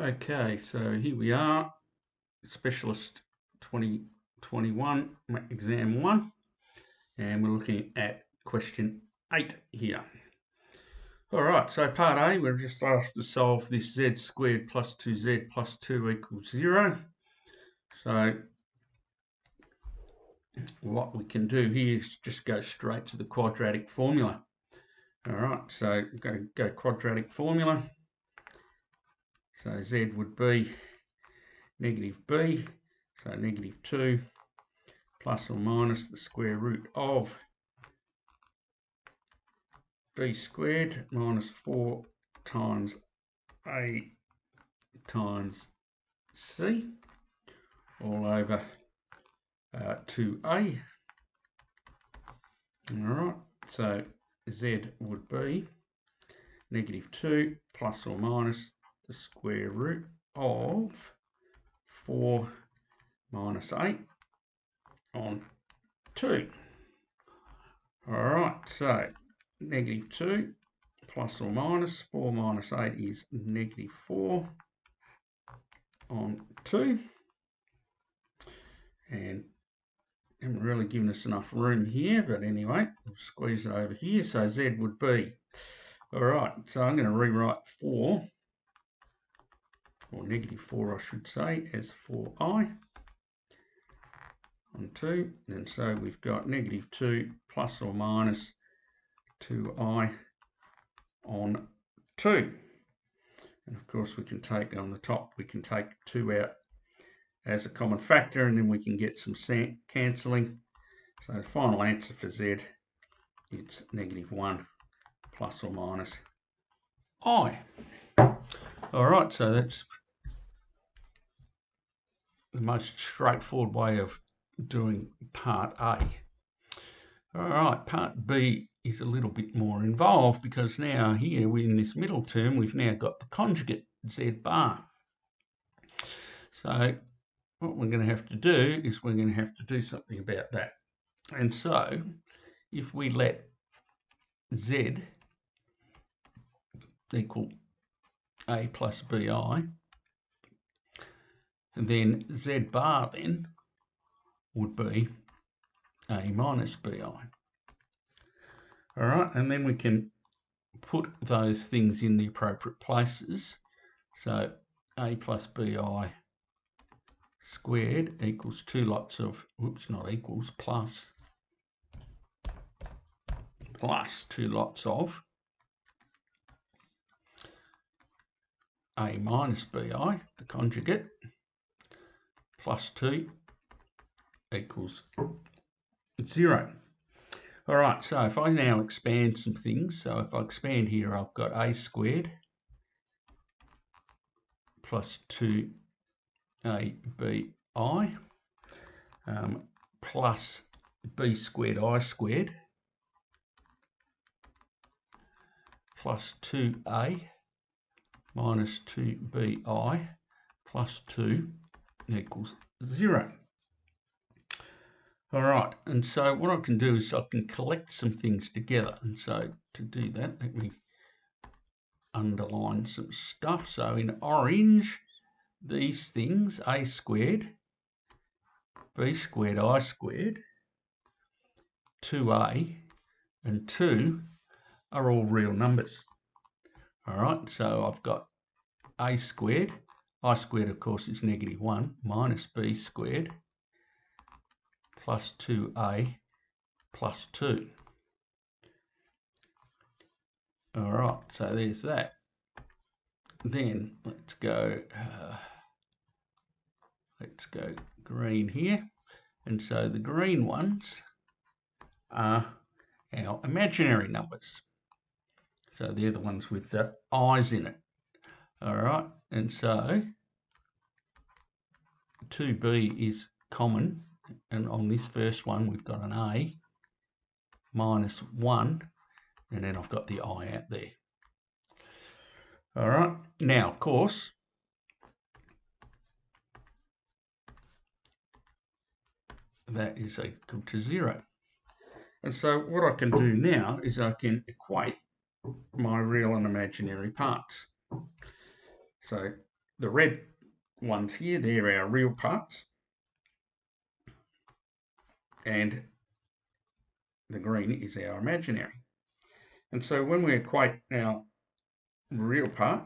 Okay, so here we are, Specialist 2021, Exam 1, and we're looking at question 8 here. All right, so part A, we're just asked to solve this z squared plus 2z plus 2 equals 0. So what we can do here is just go straight to the quadratic formula. All right, so go quadratic formula. So z would be negative b, so negative 2 plus or minus the square root of b squared minus 4 times a times c all over 2a. All right, so z would be negative 2 plus or minus the square root of 4 minus 8 on 2. All right, so negative 2 plus or minus 4 minus 8 is negative 4 on 2. And haven't really given us enough room here, but anyway, we'll squeeze it over here. So z would be, all right, so I'm going to rewrite 4, or negative 4 I should say, as 4i on 2. And so we've got negative 2 plus or minus 2i on 2. And of course we can take on the top, we can take 2 out as a common factor, and then we can get some cancelling. So the final answer for z, it's negative 1 plus or minus I. All right, so that's the most straightforward way of doing part A. All right, part B is a little bit more involved, because now here in this middle term, we've now got the conjugate z bar. So what we're going to have to do is we're going to have to do something about that. And so if we let z equal a plus bi, and then z bar then would be a minus bi. All right, and then we can put those things in the appropriate places. So a plus bi squared equals 2 lots of, whoops, not equals, plus 2 lots of a minus bi, the conjugate, plus 2 equals 0. All right, so if I now expand some things, so if I expand here, I've got a squared plus 2ab plus b squared I squared plus 2a minus 2bi plus 2 equals 0. All right, and so what I can do is I can collect some things together. And so to do that, let me underline some stuff. So in orange, these things, a squared, b squared, I squared, 2a, and 2 are all real numbers. All right, so I've got a squared, I squared, of course, is negative 1, minus b squared, plus 2a plus 2. All right, so there's that. Then let's go green here. And so the green ones are our imaginary numbers. So they're the ones with the i's in it. All right, and so 2b is common. And on this first one, we've got an a minus 1, and then I've got the I out there. All right, now, of course, that is equal to 0. And so what I can do now is I can equate my real and imaginary parts. So the red ones here, they're our real parts, and the green is our imaginary. And so when we equate our real part,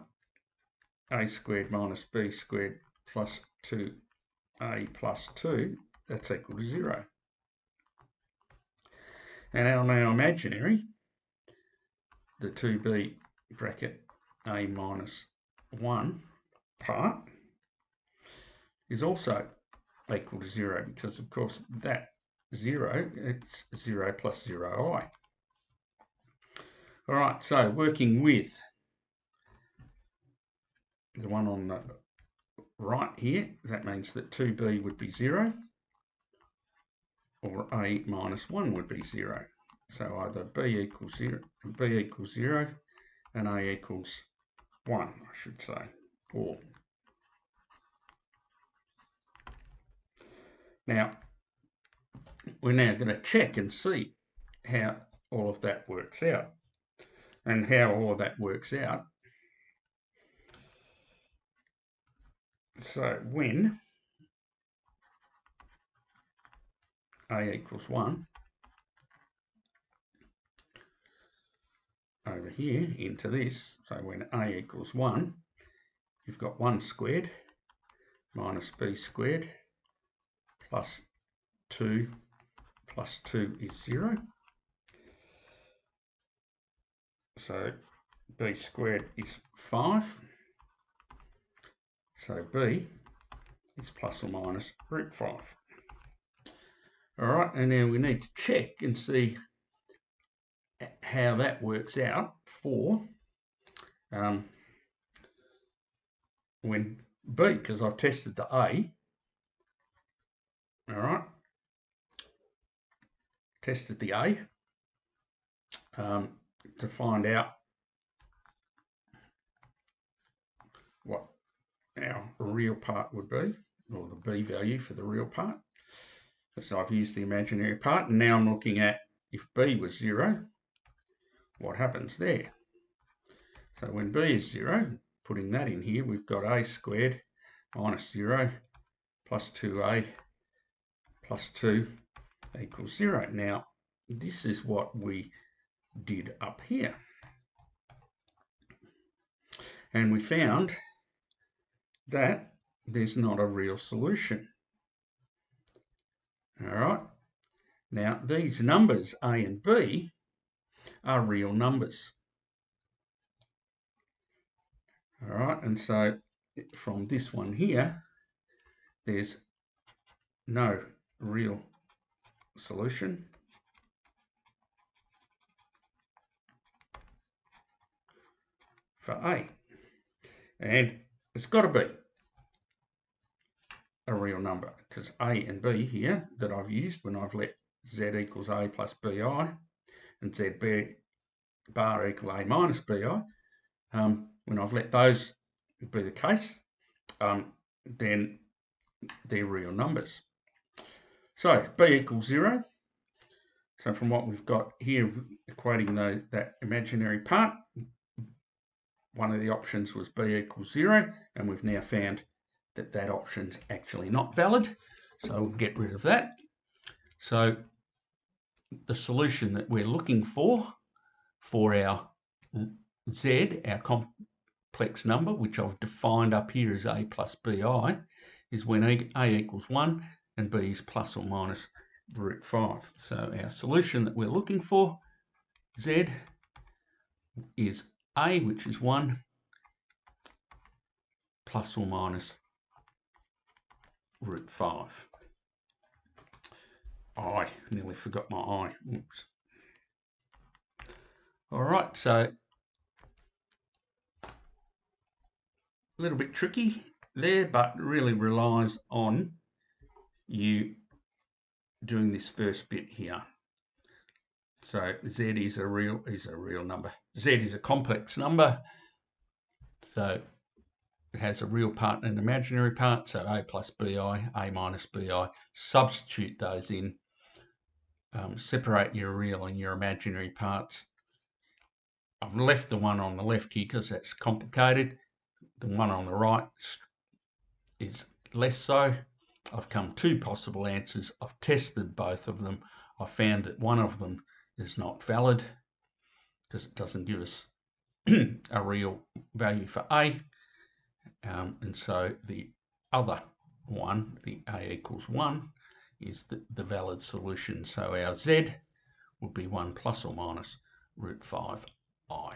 a squared minus b squared plus 2a plus 2, that's equal to 0. And on our imaginary, the 2b bracket a minus 1 part is also equal to 0, because of course that 0, it's 0 plus 0i. All right, so working with the one on the right here, that means that 2b would be 0, or a minus 1 would be 0. So either b equals 0 and a equals 1, I should say, or. Now, we're now going to check and see how all of that works out. And how all of that works out. So when a equals 1, over here into this, so when a equals 1, you've got 1 squared minus b squared plus 2 plus 2 is 0. So b squared is 5. So b is plus or minus root 5. All right, and now we need to check and see how that works out for when b, because I've tested the a. All right, tested the a to find out what our real part would be, or the b value for the real part. So I've used the imaginary part, and now I'm looking at if b was 0, what happens there. So when b is 0, putting that in here, we've got a squared minus 0 plus 2a plus 2 equals 0. Now, this is what we did up here. And we found that there's not a real solution. All right. Now, these numbers, a and b, are real numbers. All right, and so from this one here, there's no real solution. For a. And it's got to be a real number, because a and b here that I've used when I've let z equals a plus bi and z bar equal a minus bi, when I've let those be the case, then they're real numbers. So b equals 0. So from what we've got here, equating that imaginary part, one of the options was b equals 0, and we've now found that that option's actually not valid. So we'll get rid of that. So the solution that we're looking for our z, our complex number, which I've defined up here as a plus bi, is when a equals 1 and b is plus or minus root 5. So our solution that we're looking for, z, is a, which is 1, plus or minus root 5. I nearly forgot my I. Oops. All right, so a little bit tricky there, but really relies on you doing this first bit here. So z is a real number. Z is a complex number, so it has a real part and an imaginary part. So a plus bi, a minus bi. Substitute those in. Separate your real and your imaginary parts. I've left the one on the left here because that's complicated. The one on the right is less so. I've come 2 possible answers. I've tested both of them. I found that one of them is not valid because it doesn't give us a real value for A. And so the other one, the A equals 1, is the valid solution. So our Z would be 1 plus or minus root 5I.